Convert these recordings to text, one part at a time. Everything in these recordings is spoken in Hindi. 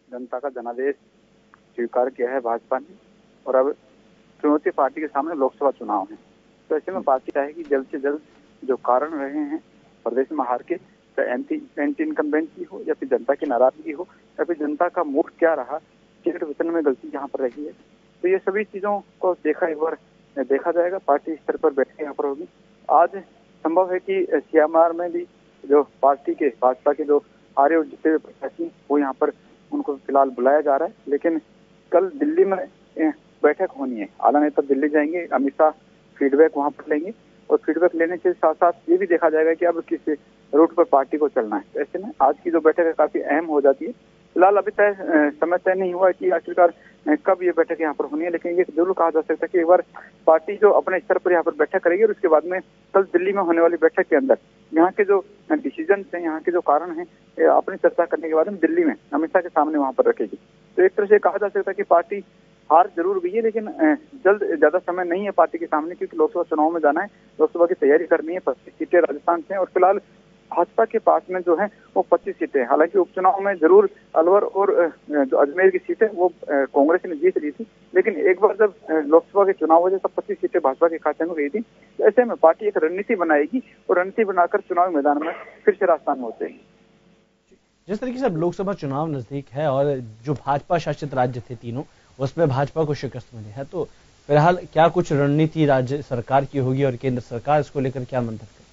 जनता का जनादेश स्वीकार किया है भाजपा ने, और अब चुनौती पार्टी के सामने लोकसभा चुनाव है। तो ऐसे में पार्टी चाहेगी जल्द से जल्द जो कारण रहे हैं प्रदेश में हार के, चाहे एंटी इनकम्बेंट की हो या फिर जनता की नाराजगी हो या फिर जनता का मूड क्या रहा, टिकट वितरण में गलती जहाँ पर रही है, तो ये सभी चीजों को एक बार देखा जाएगा। पार्टी स्तर पर बैठक यहाँ पर होगी। आज संभव है कि सीएमआर में भी जो पार्टी के भाजपा के जो हारे और जीते हुए प्रत्याशी वो यहाँ पर उनको फिलहाल बुलाया जा रहा है, लेकिन कल दिल्ली में बैठक होनी है। आला नेता दिल्ली जाएंगे, अमित शाह फीडबैक वहां पर लेंगे और फीडबैक लेने के साथ साथ ये भी देखा जाएगा कि अब किस रूट पर पार्टी को चलना है। तो ऐसे में आज की जो बैठक है काफी अहम हो जाती है। फिलहाल अभी समय तय नहीं हुआ कि आखिरकार कब ये बैठक यहाँ पर होनी है, लेकिन ये जरूर कहा जा सकता है कि एक बार पार्टी जो अपने स्तर पर यहाँ पर बैठक करेगी और उसके बाद में कल दिल्ली में होने वाली बैठक के अंदर यहाँ के जो डिसीजन है, यहाँ के जो कारण है, अपनी चर्चा करने के बाद में दिल्ली में अमित शाह के सामने वहां पर रखेगी। तो एक तरह से कहा जा सकता है कि पार्टी हार जरूर गई है, लेकिन जल्द ज्यादा समय नहीं है पार्टी के सामने, क्योंकि लोकसभा चुनाव में जाना है, लोकसभा की तैयारी करनी है। 25 सीटें राजस्थान से हैं और फिलहाल भाजपा के पास में जो है वो 25 सीटें हैं। हालांकि उपचुनाव में जरूर अलवर और जो अजमेर की सीटें वो कांग्रेस ने जीत ली थी, लेकिन एक बार जब लोकसभा के चुनाव हो जाए तब 25 सीटें भाजपा के खाते में गई थी। तो ऐसे में पार्टी एक रणनीति बनाएगी और रणनीति बनाकर चुनावी मैदान में फिर से राजस्थान में उतरेगी। जिस तरीके से अब लोकसभा चुनाव नजदीक है और जो भाजपा शासित राज्य थे तीनों, उसमें भाजपा को शिकस्त मिली है, तो फिलहाल क्या कुछ रणनीति राज्य सरकार की होगी और केंद्र सरकार इसको लेकर क्या मंथन करे?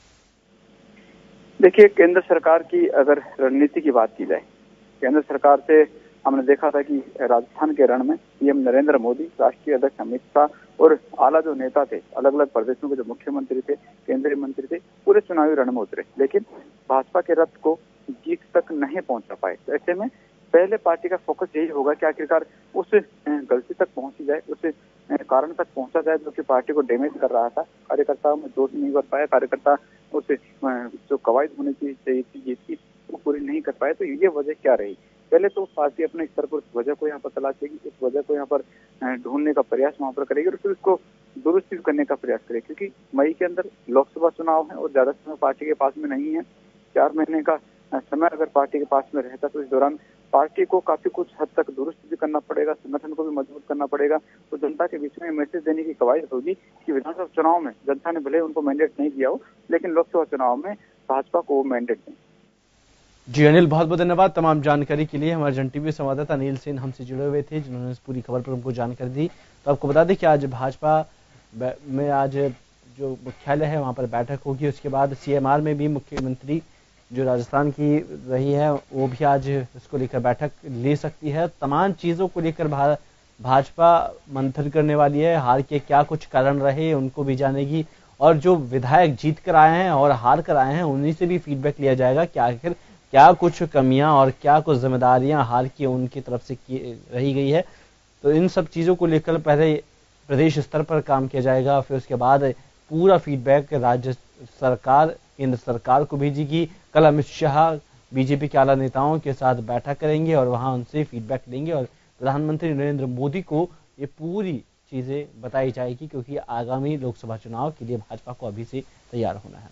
देखिए, केंद्र सरकार की अगर रणनीति की बात की जाए, केंद्र सरकार से हमने देखा था कि राजस्थान के रण में पीएम नरेंद्र मोदी, राष्ट्रीय अध्यक्ष अमित शाह और आला जो नेता थे, अलग अलग प्रदेशों के जो मुख्यमंत्री थे, केंद्रीय मंत्री थे, पूरे चुनावी रण में उतरे, लेकिन भाजपा के रथ को जीत तक नहीं पहुंचा पाए। तो ऐसे में पहले पार्टी का फोकस यही होगा कि आखिरकार उस गलती तक पहुंची जाए, उस कारण तक पहुंचा जाए जो कि पार्टी को डैमेज कर रहा था। कार्यकर्ताओं में जोश नहीं कर पाया, कार्यकर्ता उस जो कवायद होनी चाहिए थी जीत की वो पूरी नहीं कर पाए। तो ये वजह क्या रही? पहले तो पार्टी अपने स्तर पर उस वजह को यहाँ पर तलाशेगी, उस वजह को यहाँ पर ढूंढने का प्रयास वहां पर करेगी और फिर उसको दुरुस्त करने का प्रयास करेगी, क्योंकि मई के अंदर लोकसभा चुनाव है और ज्यादा समय पार्टी के पास में नहीं है। 4 महीने का समय अगर पार्टी के पास में रहता तो इस दौरान पार्टी को काफी कुछ हद तक दुरुस्त भी करना पड़ेगा, संगठन को भी मजबूत करना पड़ेगा। तो जनता के बीच में मैसेज देने की कवायद होगी कि विधानसभा चुनाव में जनता ने भले उनको मैंडेट नहीं दिया हो, लेकिन लोकसभा चुनाव में भाजपा को मैंडेट दें। जी अनिल, बहुत बहुत धन्यवाद तमाम जानकारी के लिए। हमारे जन टीवी संवाददाता अनिल सेन हमसे जुड़े हुए थे, जिन्होंने इस पूरी खबर पर हमको जानकारी दी। तो आपको बता दें कि आज भाजपा में आज जो मुख्यालय है वहां पर बैठक होगी। उसके बाद सीएमआर में भी मुख्यमंत्री जो राजस्थान की रही है वो भी आज इसको लेकर बैठक ले सकती है। तमाम चीजों को लेकर भाजपा मंथन करने वाली है। हार के क्या कुछ कारण रहे उनको भी जानेगी और जो विधायक जीत कर आए हैं और हार कर आए हैं उन्हीं से भी फीडबैक लिया जाएगा कि आखिर क्या कुछ कमियां और क्या कुछ जिम्मेदारियां हार की उनकी तरफ से रही गई है। तो इन सब चीजों को लेकर पहले प्रदेश स्तर पर काम किया जाएगा, फिर उसके बाद पूरा फीडबैक राज्य सरकार केंद्र सरकार को भेजेगी। कल अमित शाह बीजेपी के आला नेताओं के साथ बैठक करेंगे और वहां उनसे फीडबैक लेंगे और प्रधानमंत्री नरेंद्र मोदी को ये पूरी चीजें बताई जाएगी, क्योंकि आगामी लोकसभा चुनाव के लिए भाजपा को अभी से तैयार होना है।